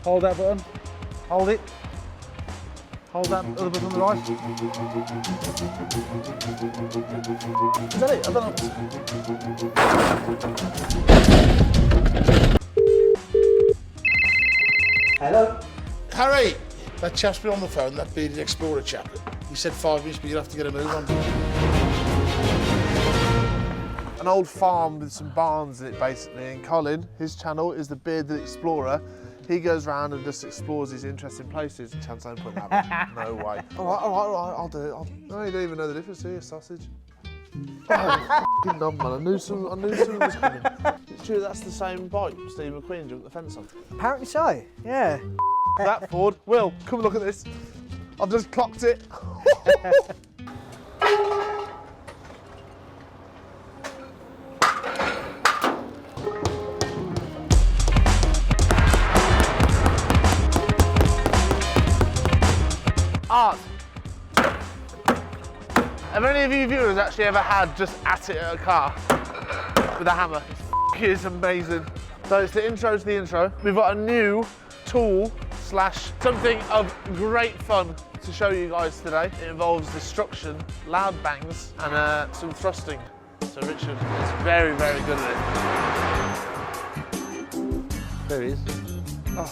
Hold that button. Hold it. Hold that other button on the right. Is that it? I don't know. Hello? Harry! That chap's been on the phone, that bearded explorer chap. He said 5 minutes, but you'll have to get a move on. An old farm with some barns in it, basically, and Colin, his channel is the Bearded Explorer. He goes around and just explores these interesting places. Chance I'm putting that one. No way. All right, I'll do it. No, you don't even know the difference, do you, sausage? Oh, f***ing knob, man. I knew something was coming. It's true, that's the same bike Steve McQueen jumped the fence on. Apparently so, yeah. That Ford. Will, come and look at this. I've just clocked it. Art. Have any of you viewers actually ever had just at it at a car with a hammer? It is amazing. So it's the intro to the intro. We've got a new tool slash something of great fun to show you guys today. It involves destruction, loud bangs, and some thrusting. So Richard is very, very good at it. There he is. Oh.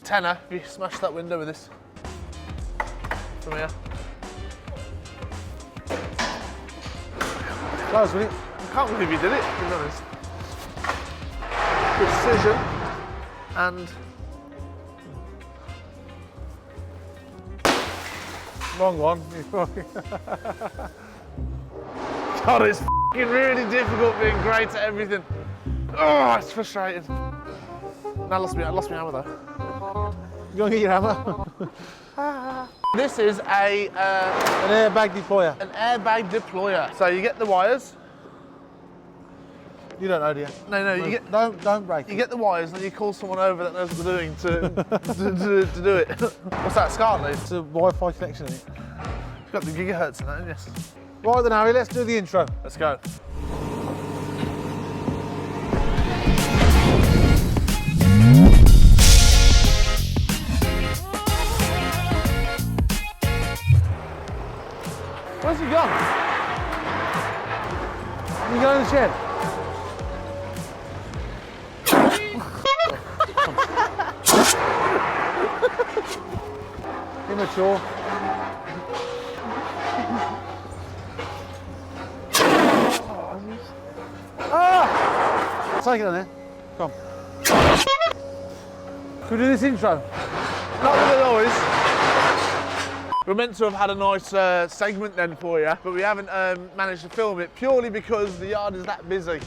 Tenner, if you smash that window with this. From here. Close, will it? I can't believe you did it, to be honest. Precision and Wrong one. God, it's f***ing really difficult being great at everything. Oh, it's frustrating. No, I lost my hammer though. You gonna get your hammer? This is an airbag deployer. An airbag deployer. So you get the wires. You don't know, do you? No, you get. Don't break it. You get the wires, and you call someone over that knows what they're doing to do it. What's that, SCART? It's a Wi-Fi connection in it. It's got the gigahertz in that, yes. Right then, Harry, let's do the intro. Let's go. Where's he gone? You go in the shed. Immature. Take it on there. Come. Can we do this intro? Not with the noise. We're meant to have had a nice segment then for you, but we haven't managed to film it purely because the yard is that busy.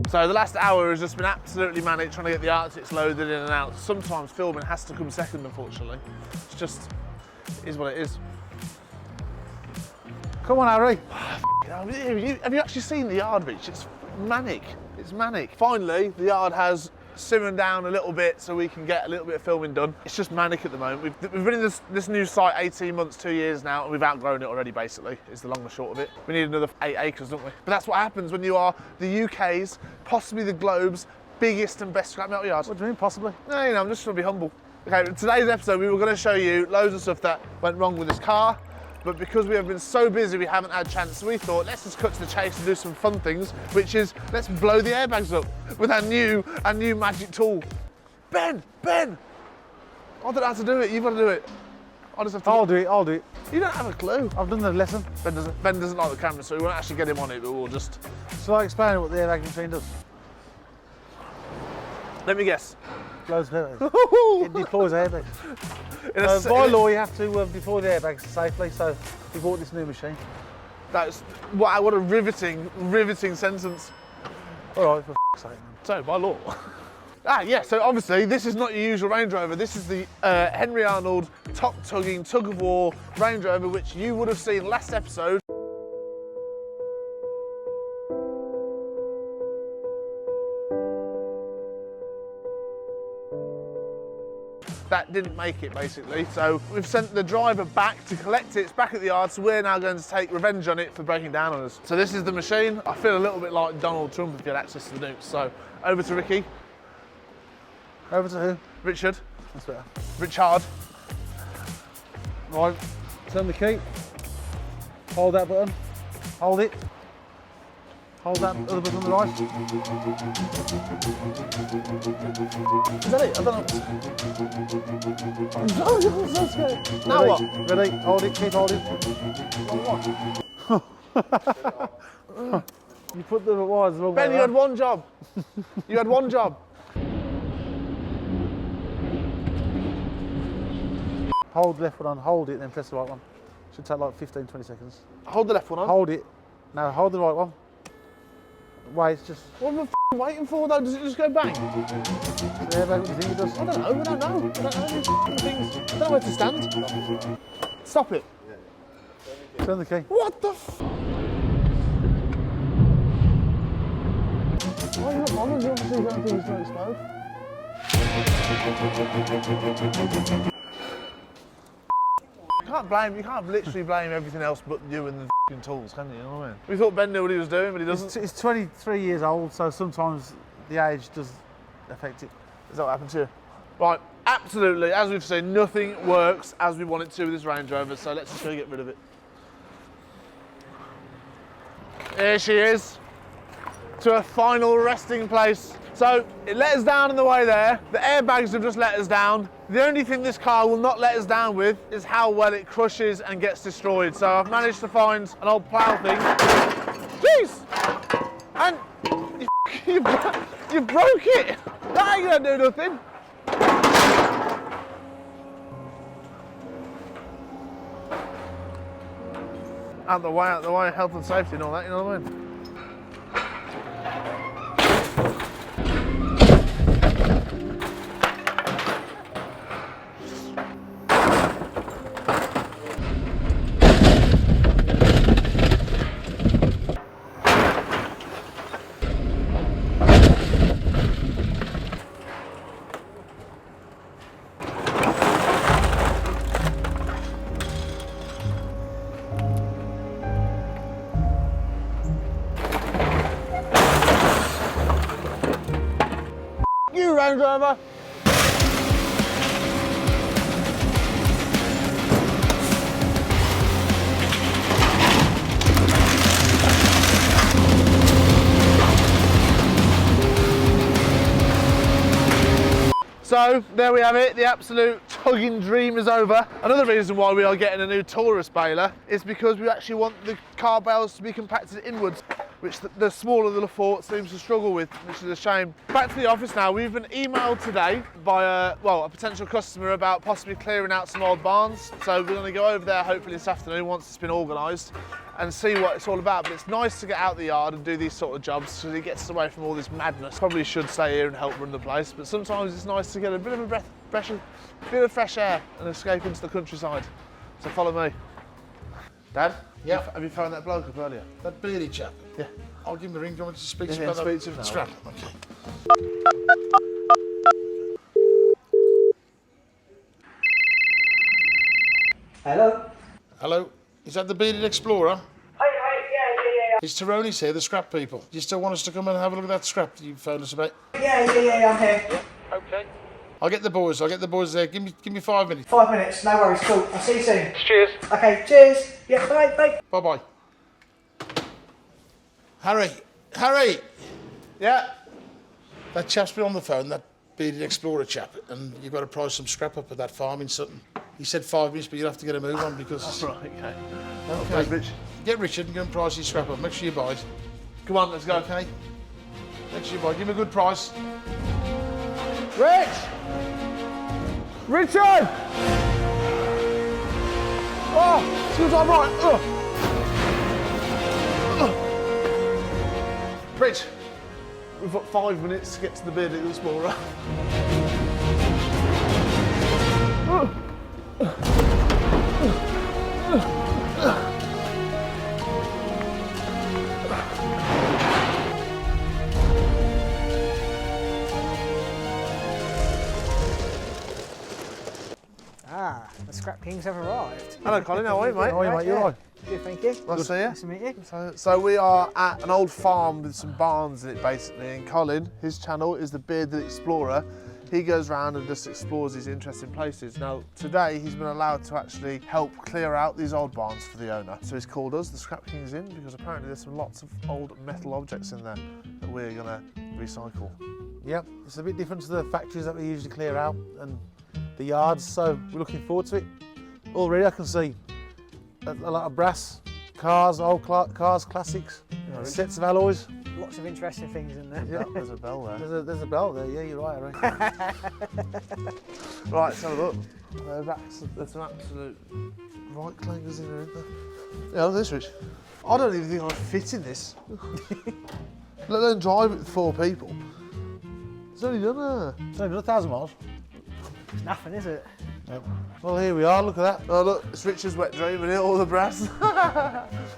So the last hour has just been absolutely manic trying to get the Arctics loaded in and out. Sometimes filming has to come second, unfortunately. It's just, it is what it is. Come on, Harry. Have you actually seen the yard, Rich? It's manic. It's manic. Finally, the yard has simmered down a little bit so we can get a little bit of filming done. It's just manic at the moment. We've been in this new site 18 months, 2 years now, and we've outgrown it already, basically, is the long and short of it. We need another 8 acres, don't we? But that's what happens when you are the UK's, possibly the globe's, biggest and best scrap metal yard. What do you mean, possibly? No, you know, I'm just trying to be humble. Okay, in today's episode, we were going to show you loads of stuff that went wrong with this car, but because we have been so busy, we haven't had a chance, so we thought, let's just cut to the chase and do some fun things, which is, let's blow the airbags up with our new magic tool. Ben! I don't know how to do it, you've got to do it. I just have to... I'll do it. You don't have a clue. I've done the lesson. Ben doesn't like the camera, so we won't actually get him on it, but we'll just... Shall I explain what the airbag machine does? Let me guess. Blows airbags. It deploys airbags. By law, you have to deploy the airbags safely, so we bought this new machine. That's... What a riveting sentence. All right, for f***'s sake, man. So, by law. Yeah, so obviously this is not your usual Range Rover. This is the Henry Arnold top-tugging tug-of-war Range Rover, which you would have seen last episode. That that didn't make it, basically. So we've sent the driver back to collect it. It's back at the yard, so we're now going to take revenge on it for breaking down on us. So this is the machine. I feel a little bit like Donald Trump if he had access to the nukes. So over to Ricky. Over to who? Richard. That's better. Richard. Right, turn the key. Hold that button. Hold it. Hold that other button on the right. Is that it? I don't know. I'm so scared. Now what? Ready? Hold it, keep holding. You put the wires the wrong way. Ben, you had one job. You had one job. Hold the left one on, hold it, then press the right one. Should take like 15, 20 seconds. Hold the left one on. Hold it. Now hold the right one. Wait, it's just... What am I waiting for though? Does it just go bang? Yeah, what do you think it does? I don't know, I don't know. I don't know these things. I don't know where to stand. Stop it. Turn the key. What the f? Why are you not bothered? You obviously don't think it's going to explode. You can't literally blame everything else but you and the f***ing tools, can you? You know what I mean? We thought Ben knew what he was doing, but he doesn't. It's 23 years old, so sometimes the age does affect it. Is that what happened to you? Right, absolutely, as we've seen, nothing works as we want it to with this Range Rover, so let's just go get rid of it. Here she is, to a final resting place. So, it let us down on the way there. The airbags have just let us down. The only thing this car will not let us down with is how well it crushes and gets destroyed. So I've managed to find an old plough thing. Jeez! And you broke it! That ain't gonna do nothing. Out the way, health and safety and all that, you know what I mean? You Range Rover! So, there we have it, the absolute tugging dream is over. Another reason why we are getting a new Taurus baler is because we actually want the car bales to be compacted inwards, which the smaller the Fort seems to struggle with, which is a shame. Back to the office now. We've been emailed today by a potential customer about possibly clearing out some old barns. So we're going to go over there hopefully this afternoon once it's been organised and see what it's all about. But it's nice to get out the yard and do these sort of jobs because it gets us away from all this madness. Probably should stay here and help run the place, but sometimes it's nice to get a bit of a bit of fresh air and escape into the countryside. So follow me. Dad? Yeah. Have you found that bloke up earlier? That beardy chap? Yeah. I'll give him a ring. Do you want me to speak to Yeah, him about speak to him that? now. Scrap. Okay. Hello? Hello? Is that the bearded explorer? Yeah. It's Taroni's here, the scrap people. Do you still want us to come and have a look at that scrap that you phoned us about? Yeah, I'm here. Okay. I'll get the boys there. Give me 5 minutes. 5 minutes, no worries, cool. I'll see you soon. Cheers. Okay, cheers. Yeah, bye. Bye-bye. Harry! Yeah. That chap's been on the phone, that bearded explorer chap, and you've got to price some scrap up at that farm in Sutton. He said 5 minutes, but you'll have to get a move on because... Right, okay. Okay. Rich. Get Richard and go and price his scrap up. Make sure you buy it. Come on, let's go. Okay? Make sure you buy it. Give him a good price. Rich! Richard! Oh, excuse me, I'm right. Rich, we've got 5 minutes to get to the bearded explorer. The Scrap Kings have arrived. Hello, Colin. How are you, mate? How are you, mate? You all right? Good, thank you. Nice to see you. Nice to meet you. So we are at an old farm with some barns in it, basically. And Colin, his channel is the Bearded Explorer. He goes around and just explores these interesting places. Now, today he's been allowed to actually help clear out these old barns for the owner. So he's called us, the Scrap Kings, in because apparently there's lots of old metal objects in there that we're gonna recycle. Yep, it's a bit different to the factories that we usually clear out and the yards, so we're looking forward to it. Already I can see a lot of brass, cars, old cars, classics, sets of alloys. Lots of interesting things in there. Yeah, there's a bell there. There's a bell there, yeah, you're right, Right, let's have a look. There's some absolute right clangers in there, isn't there? Yeah, look at this, Rich. I don't even think I'd fit in this. Let alone drive it with 4 people. It's only done It's only 1,000 miles. It's nothing, is it? Yep. Well, here we are, look at that. Oh look, it's Richard's wet dream and all the brass.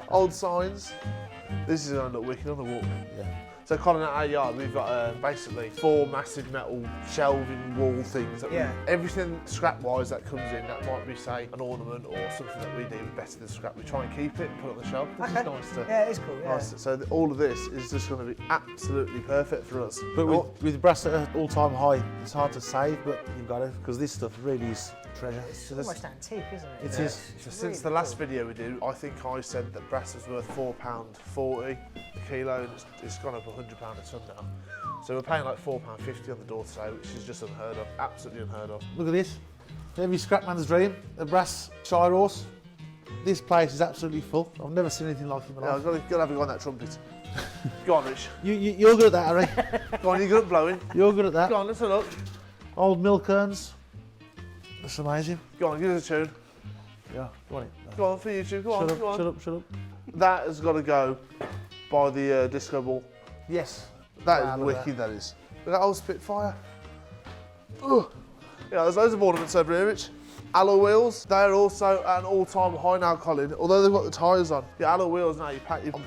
Old signs. This is going to look wicked on the wall. Yeah. So Colin, at our yard, we've got basically 4 massive metal shelving wall things. That everything scrap-wise that comes in, that might be, say, an ornament or something that we deem better than scrap. We try and keep it and put it on the shelf, which is nice to... Yeah, it is cool, yeah. Nice. So all of this is just going to be absolutely perfect for us. But with brass at an all-time high, it's hard to save, but you've got to, because this stuff really is treasure. It's almost antique, isn't it? It is. So since the last video we did, I think I said that brass was worth £4.40 a kilo, and it's gone up £100 a tonne now. So we're paying like £4.50 on the door today, which is just unheard of, absolutely unheard of. Look at this. Every scrapman's dream, a brass shire horse. This place is absolutely full. I've never seen anything like it in my life. I've got to have a go on that trumpet. Go on, Rich. You're good at that, Harry. Go on, you're good at blowing. You're good at that. Go on, let's have a look. Old milk urns. That's amazing. Go on, give us a tune. Yeah, go on. Go on, for YouTube, go on, Shut up, go on. shut up, shut up. That has got to go by the disco ball. Yes. That Wow, is look at wicked, that is. Look at that old Spitfire. Ugh. Yeah, there's loads of ornaments over here, Rich. Alloy wheels, they're also at an all-time high now, Colin, although they've got the tyres on. The alloy wheels now, I'm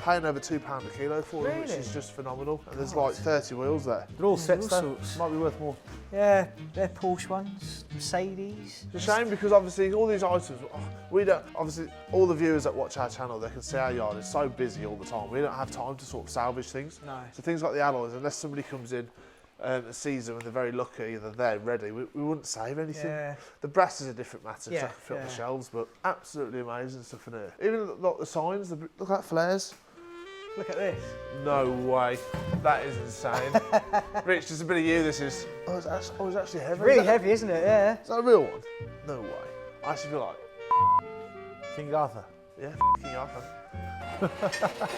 paying over £2 a kilo for them, which is just phenomenal. And there's like 30 wheels there. They're all sets all though. sorts. Might be worth more. Yeah, they're Porsche ones, Mercedes. It's a shame because obviously all these items, we don't, obviously all the viewers that watch our channel, they can see our yard is so busy all the time. We don't have time to sort of salvage things. No. So things like the alloys, unless somebody comes in and sees them and they're very lucky that they're ready, we wouldn't save anything. Yeah. The brass is a different matter, Yeah, so I can fit on the yeah. shelves, but absolutely amazing stuff in here. Even like the signs, look at that flares. Look at this. No way, that is insane. Rich, there's a bit of you, this is. Oh, it's actually heavy. Really heavy, isn't it? Yeah. Is that a real one? No way. I actually feel like, King Arthur. yeah, f***ing Arthur.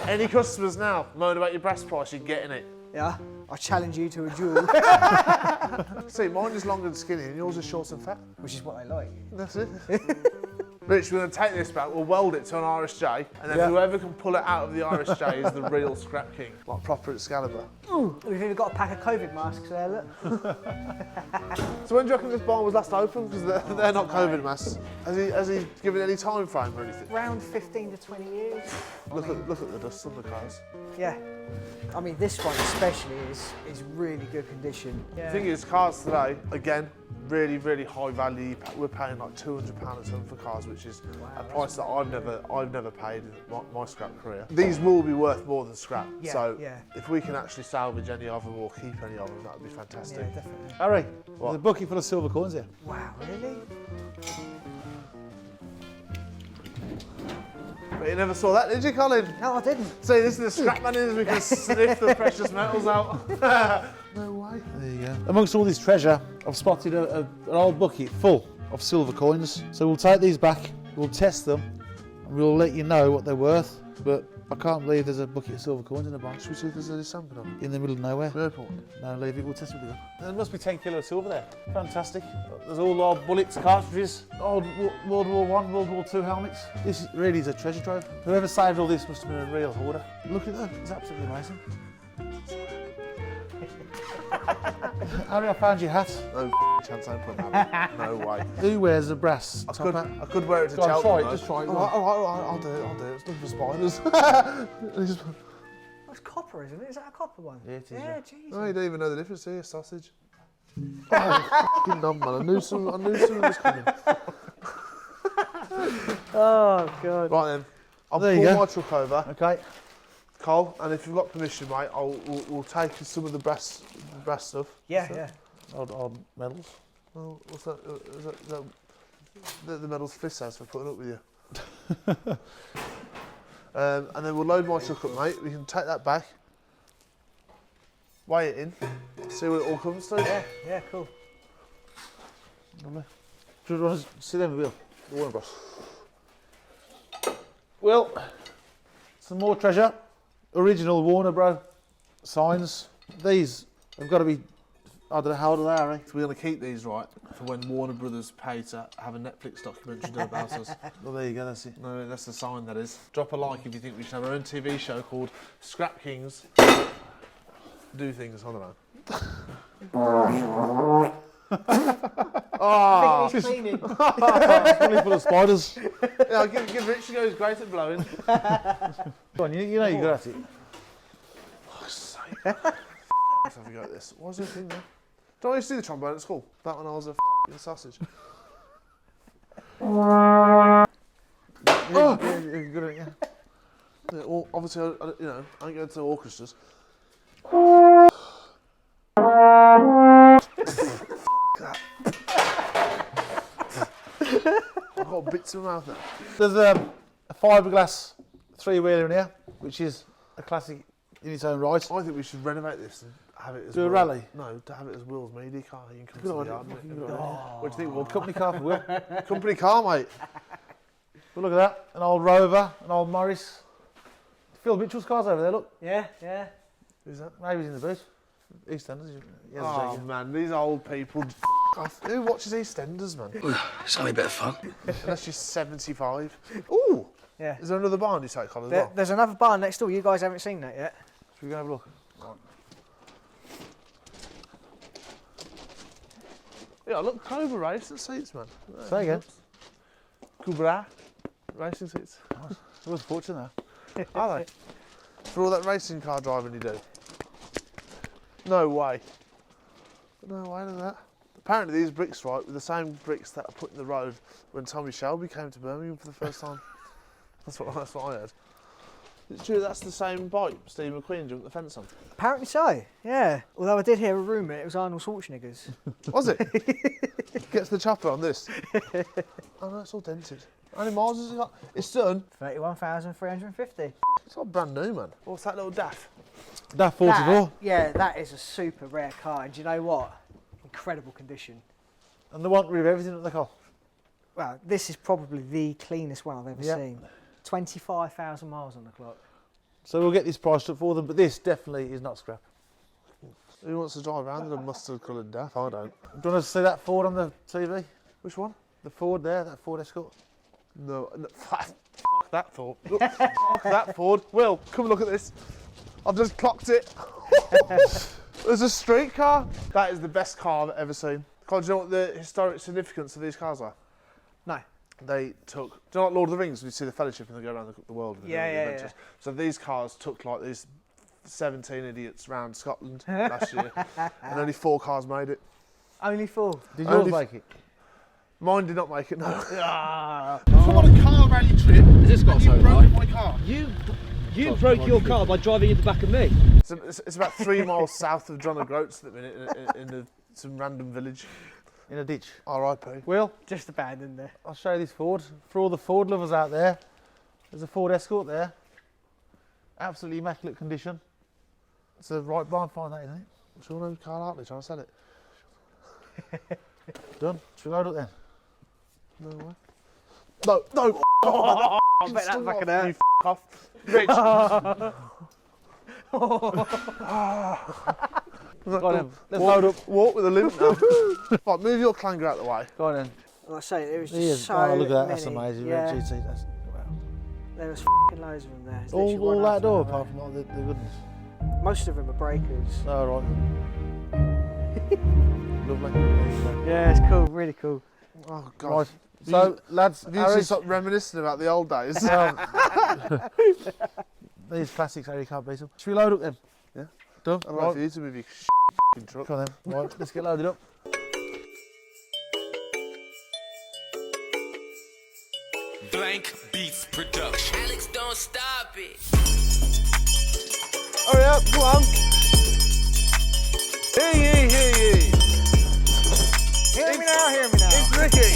Any customers now moan about your brass price, you're getting it. Yeah. I challenge you to a duel. See, mine is long and skinny and yours is short and fat. Which is what I like. That's it. Rich, we're going to take this back, we'll weld it to an RSJ, and then whoever can pull it out of the RSJ is the real Scrap King. Like proper Excalibur. We've even got a pack of COVID masks there, look. So when do you reckon this barn was last open? Because they're not COVID masks. Has he given any time frame or anything? Around 15 to 20 years. Look at the dust on the cars. Yeah. I mean, this one especially is really good condition. Yeah. The thing is, cars today, again, really, really high value. We're paying like £200 a tonne for cars, which is a price that I've never paid in my scrap career. These will be worth more than scrap. Yeah, so yeah. if we can actually salvage any of them or keep any of them, that would be fantastic. Yeah, definitely. Harry, What? there's a bucket full of silver coins here. Wow, really? But you never saw that, did you, Colin? No, I didn't. See, this is the scrap man in, we can sniff the precious metals out. No way. There you go. Amongst all this treasure, I've spotted an old bucket full of silver coins. So we'll take these back, we'll test them, and we'll let you know what they're worth. But I can't believe there's a bucket of silver coins in a bunch. Should we see if there's any sample of them? In the middle of nowhere. We open one. No, leave it, we'll test it with them. There must be 10 kilos of silver there. Fantastic. There's all our bullets, cartridges, old World War I, World War II helmets. This really is a treasure trove. Whoever saved all this must have been a real hoarder. Look at that, it's absolutely amazing. Harry, I found your hat. No chance I'm putting that. No way. Who wears a brass I top hat? could wear it to Go on, Cheltenham. try it, though. just try it. I'll do it. It's looking for spiders. That's copper, isn't it? Is that a copper one? Yeah, it is, Yeah, yeah. jeez. No, you don't even know the difference, do you? Sausage. Oh, fucking dumb, man. I knew something was coming. Oh, God. Right then, I'll There you pull go. my truck over, Okay. Cole, and if you've got permission, mate, we'll take some of the brass stuff. Yeah, yeah. Old medals. Oh, what's that? Is that the medals Fist has for putting up with you? And then we'll load my truck up, mate. We can take that back, weigh it in, see what it all comes to. Yeah, yeah, cool. Lovely. Do you want to sit down with Will? The Warner Bros. Will, some more treasure. Original Warner Bros. Signs. These have got to be, I don't know how old they are, eh? So we're going to keep these, right, for when Warner Brothers pay to have a Netflix documentary done about us. Well, there you go, that's it. No, that's the sign, that is. Drop a like if you think we should have our own TV show called Scrapkings. Do things, I don't know. I think he's cleaning. Probably full of spiders. Yeah, I'll give Rich a go, he's great at blowing. Go on, you know you're good at it. Let's have a go at this. What was the thing there? Don't I used to do the trombone at school? That one I was a f***ing sausage. Oh! You're good at it, yeah. Yeah, well, obviously, I don't go to orchestras. I've got bits in my mouth now. There's a fiberglass three-wheeler in here, which is a classic in its own right. I think we should renovate this and have it as Do a rally? No, to have it as Will's media car. You can come Good to the idea. yard. Fucking good idea. What do you think, Will? Company car for Will. Company car, mate. Well, look at that. An old Rover, an old Morris. Phil Mitchell's car's over there, look. Yeah, yeah. Who's that? Maybe he's in the boot. EastEnders. He has a Oh, jacket. man, these old people. Off. Who watches EastEnders, man? It's only a bit of fun. Unless you're 75. Ooh! Yeah. Is there another barn you take on as well? There's another barn next door. You guys haven't seen that yet. Should we go have a look? Yeah, look, Cobra racing seats, man. Say again. Cobra racing seats. It was a fortune there. Are they? For all that racing car driving you do? No way. No way, look at that. Apparently these bricks, right, were the same bricks that are put in the road when Tommy Shelby came to Birmingham for the first time. That's what I heard. It's true, that's the same bike Steve McQueen jumped the fence on. Apparently so, yeah. Although I did hear a rumour it was Arnold Schwarzenegger's. Was it? Gets the chopper on this. Oh no, it's all dented. How many miles has it got? It's done. 31,350. It's all brand new, man. What's that little daff? That 44. Yeah, that is a super rare car. And do you know what? Incredible condition. And they want rid of everything at the car. Well, this is probably the cleanest one I've ever Yep. seen. 25,000 miles on the clock. So we'll get this priced up for them, but this definitely is not scrap. Who wants to drive around in a mustard coloured daff? I don't. Do you want to see that Ford on the TV? Which one? The Ford there, that Ford Escort. No, fuck that Ford. Look, fuck that Ford. Will, come look at this. I've just clocked it. There's a street car. That is the best car I've ever seen. Do you know what the historic significance of these cars are? No. They took, do you know like Lord of the Rings, when you see the Fellowship and they go around the world and they do all the Yeah. adventures? So these cars took like these 17 idiots around Scotland last year and only 4 cars made it. Only 4. Did Only yours make it? Mine did not make it, no. Ah. If I want a car rally trip, Has this got something like? my car. You broke your car by driving into the back of me. It's about 3 miles south of John O'Groats at the minute in some random village. In a ditch. R.I.P. Will, Just abandoned there. I'll show you this Ford. For all the Ford lovers out there, there's a Ford Escort there. Absolutely immaculate condition. It's a right barn find that, isn't it? Sure no Carl Hartley trying to sell it. Done. Should we load up then? No way. No. I bet that fucking hurt. You off. Rich. Go on then. Let's load up. Walk with a limp now. Right, move your clanger out of the way. Go on then. Like I say, there was He just is. so Oh, look at that. That's many. amazing. Yeah, GT. That's, wow. there was f***ing loads of them there. There's literally one All that after door another. apart from all the goodness. Most of them are breakers. Oh, right. Lovely. Yeah, it's cool, really cool. Oh, God. Right. So, lads, Have you two stopped reminiscing about the old days? these classics, Harry can't beat them. Should we load up then? Yeah. Done? I'd like for you to move your f***ing truck. Come on then. Right, let's get loaded up. Blank Beats Production. Alex, don't stop it. Hurry up, come on. Hear ye, hear ye. Hear me now, hear me now. It's Ricky.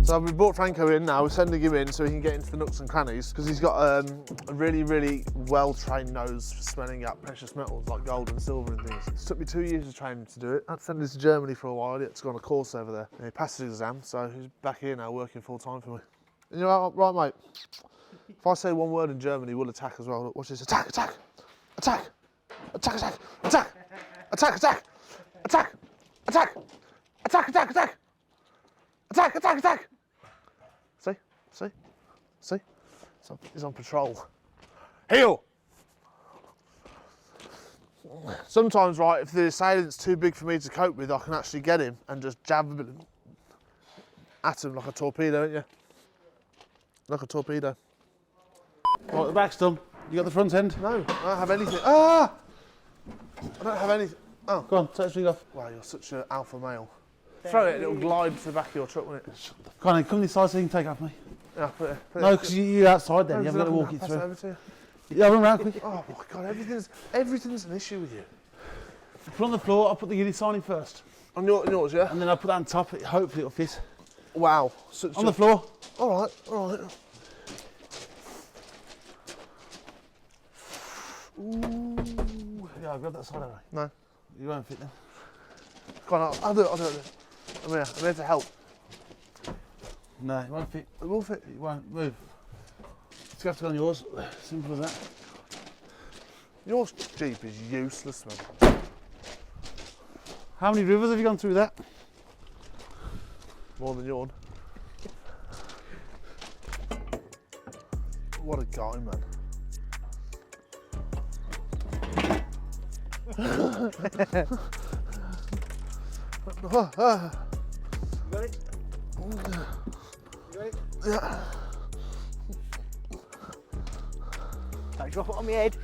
So we've brought Franco in now, we're sending him in so he can get into the nooks and crannies because he's got a really, really well-trained nose for smelling out precious metals like gold and silver and things. It took me 2 years of training to do it. I had to send him to Germany for a while, he had to go on a course over there. And he passed his exam, so he's back here now working full time for me. And you know, right mate, if I say one word in Germany, we'll attack as well. Look, watch this, attack, attack, attack, attack, attack, attack, attack, attack, attack, attack, attack, attack, attack, attack, attack, attack. See? See? See? He's on patrol. Heel! Sometimes, right, if the assailant's too big for me to cope with, I can actually get him and just jab a bit at him like a torpedo, don't you? Like a torpedo. Right, the back's done. You got the front end? No, I don't have anything. Ah! I don't have anything. Oh. Go on, take the string off. Wow, you're such an alpha male. Throw it and it'll glide to the back of your truck, won't it? Come on, come this side so you can take off me. Yeah, put it. No, because you're outside then, you haven't got to walk it Pass it through. over to you. Yeah, run round quick. Oh my God, everything's an issue with you. Put on the floor, I'll put the unit sign in first. On yours, yeah? And then I'll put that on top, hopefully it'll fit. Wow. On the floor. All right, all right. Ooh. Yeah, I'll grab that side away. No. You won't fit then. Come on, I'll do it. I'm here to help. No, it won't fit. It will fit. It won't move. It's going to have to go on yours. Simple as that. Your Jeep is useless, man. How many rivers have you gone through that? More than yours. What a guy, man. You got it? You got it? Yeah. Don't drop it on my head.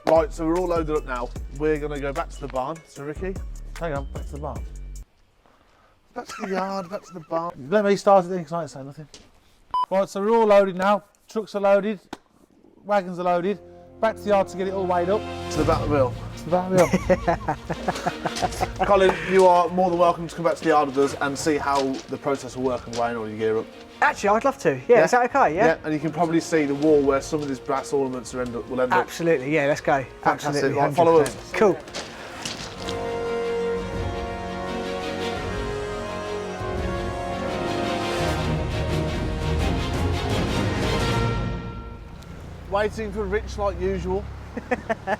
Right, so we're all loaded up now. We're going to go back to the barn. So, Ricky, Hang on, back to the barn. back to the yard, back to the barn. Let me start it then, because I ain't saying nothing. Right, so we're all loaded now. Trucks are loaded, wagons are loaded. Back to the yard to get it all weighed up. To the back of the wheel. To the back of the wheel. Colin, you are more than welcome to come back to the yard with us and see how the process will work and weighing all your gear up. Actually, I'd love to. Yeah, is that okay? Yeah. Yeah, and you can probably see the wall where some of these brass ornaments will end up. Absolutely. Yeah, let's go. Fantastic. Absolutely. Right, follow us. Cool. Waiting for Rich like usual. I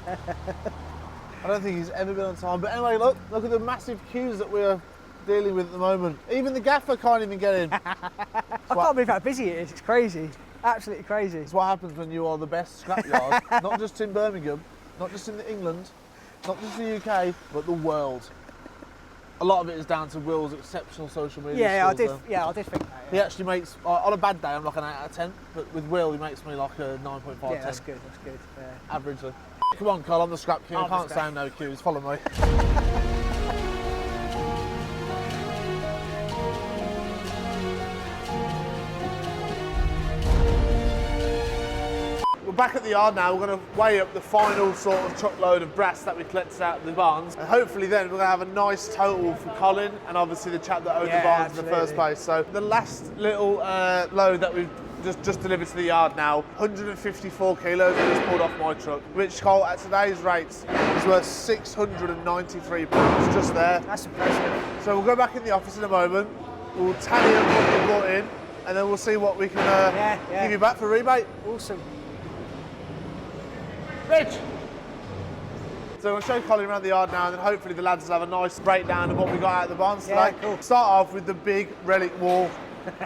don't think he's ever been on time. But anyway, look at the massive queues that we're dealing with at the moment. Even the gaffer can't even get in. I can't believe how busy it is. It's crazy. Absolutely crazy. It's what happens when you are the best scrapyard, not just in Birmingham, not just in England, not just the UK, but the world. A lot of it is down to Will's exceptional social media skills. I did think that. He actually makes, on a bad day, I'm like an 8 out of 10, but with Will, he makes me like a 9.5 10. Yeah, that's good. That's good. Yeah. Averagely. Come on, Carl, I'm the scrap king. I I'm the can't scrap. sound no cues. Follow me. We're back at the yard now. We're going to weigh up the final sort of truckload of brass that we collected out of the barns. And hopefully then we're going to have a nice total for Colin and obviously the chap that owned the barns in the first place. So the last little load that we've just delivered to the yard now, 154 kilos I just pulled off my truck, which, Cole, at today's rates is worth £693 just there. That's impressive. So we'll go back in the office in a moment, we'll tally up what we brought in, and then we'll see what we can give you back for rebate. Awesome. Rich! So we'll show Colin around the yard now, and then hopefully the lads will have a nice breakdown of what we got out of the barns today. Cool. Start off with the big relic wall. Pieces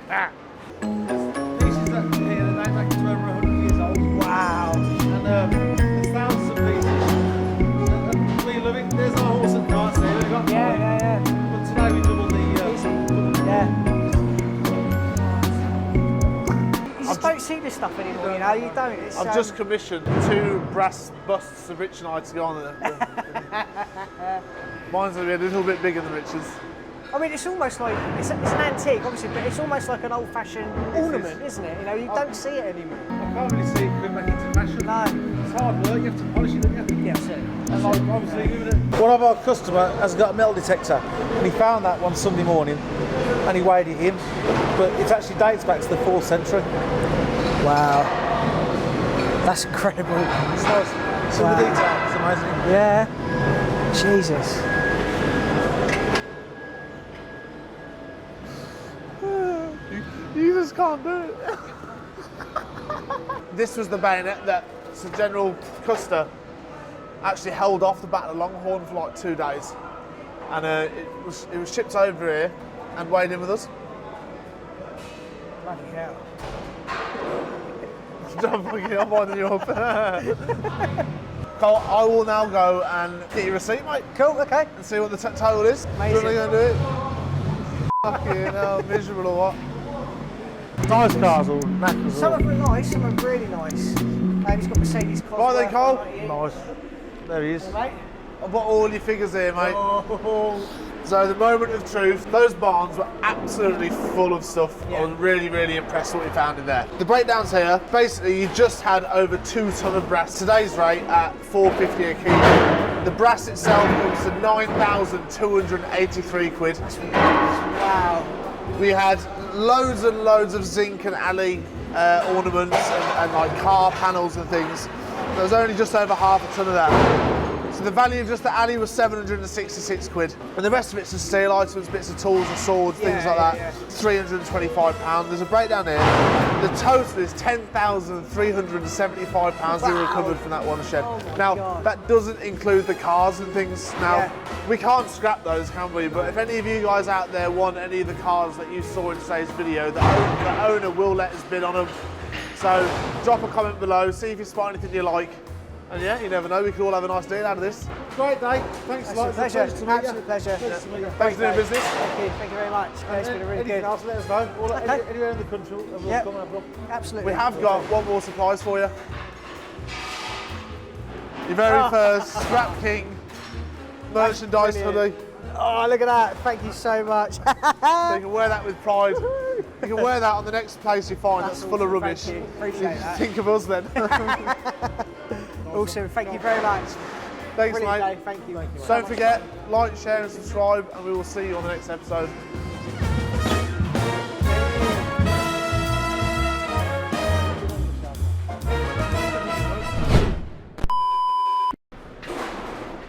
that here that date back to over 100 years old. Wow. And there's thousands of pieces. We love it. There's our horse and cart there. We've got Yeah. But today we doubled the. Yeah. You just don't see this stuff anymore, you know. You don't. It's, I've just commissioned 2 brass busts of Rich and I to go on there. Mine's going to be a little bit bigger than Rich's. I mean, it's almost like, it's an antique, obviously, but it's almost like an old-fashioned ornament, isn't it? You know, you don't see it anymore. I can't really see it coming back into fashion. No. It's hard work, you have to polish it, don't you? Yeah, that's it. And like, obviously, one of our customer has got a metal detector, and he found that one Sunday morning, and he weighed it in, but it actually dates back to the 4th century. Wow. That's incredible. It's nice. Some of the detail, it's amazing. Yeah. Jesus. You just can't do it. This was the bayonet that Sir General Custer actually held off the Battle of Longhorn for like 2 days, and it was shipped over here and weighed in with us. Bloody hell. I'm winding you up. Cole, I will now go and get your receipt, mate. Cool, okay. And see what the total is. Amazing. Do you want to go and do it? Fucking hell, miserable or what? Nice cars, all knackers. Some of them are nice, some are really nice. He's got Mercedes cars. Right then, Cole. Nice. There he is. Mate. I've got all your figures here, mate. Oh. So the moment of truth, those barns were absolutely full of stuff. Yeah. I was really, really impressed with what we found in there. The breakdowns here, basically you just had over 2 ton of brass. Today's rate at £4.50 a kilo. The brass itself comes to 9,283 quid. Wow. We had loads and loads of zinc and alley ornaments and like car panels and things. There was only just over half a ton of that. So the value of just the alley was 766 quid. And the rest of it's just steel items, bits of tools and swords, things like that. Yeah. £325. There's a breakdown here. The total is £10,375 we recovered from that one shed. Oh my now, God. that doesn't include the cars and things. Now, we can't scrap those, can we? But if any of you guys out there want any of the cars that you saw in today's video, the owner will let us bid on them. So drop a comment below, see if you spot anything you like. And yeah, you never know, we could all have a nice deal out of this. Great day. Thanks a lot. Pleasure. It's a pleasure to meet you. Absolute pleasure. Pleasure to meet you. Thanks for doing business. Thank you very much. It's been a really Anything good. else, let us know. Okay. Anywhere in the country, and we'll Yep. come and have a look. Absolutely. We have got one more surprise for you. Your very first Scrap King merchandise brilliant. hoodie. Oh, look at that. Thank you so much. So you can wear that with pride. You can wear that on the next place you find that's full of awesome. rubbish. Thank you. Appreciate that. Think of us then. Awesome. Thank you very much. Thanks, Brilliant mate. day. Thank you. Don't forget, like, share and subscribe, and we will see you on the next episode.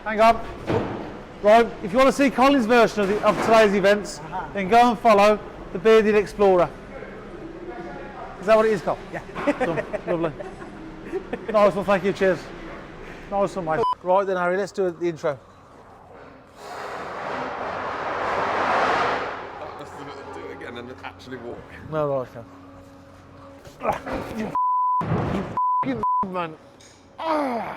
Hang on. Right, if you want to see Colin's version of today's events, then go and follow the Bearded Explorer. Is that what it is, Col? Yeah. Done. Lovely. Nice one, thank you, cheers. Nice one, mate. Right then, Harry, let's do the intro. Let's do it again and actually walk. No, right, okay. Man. Ah.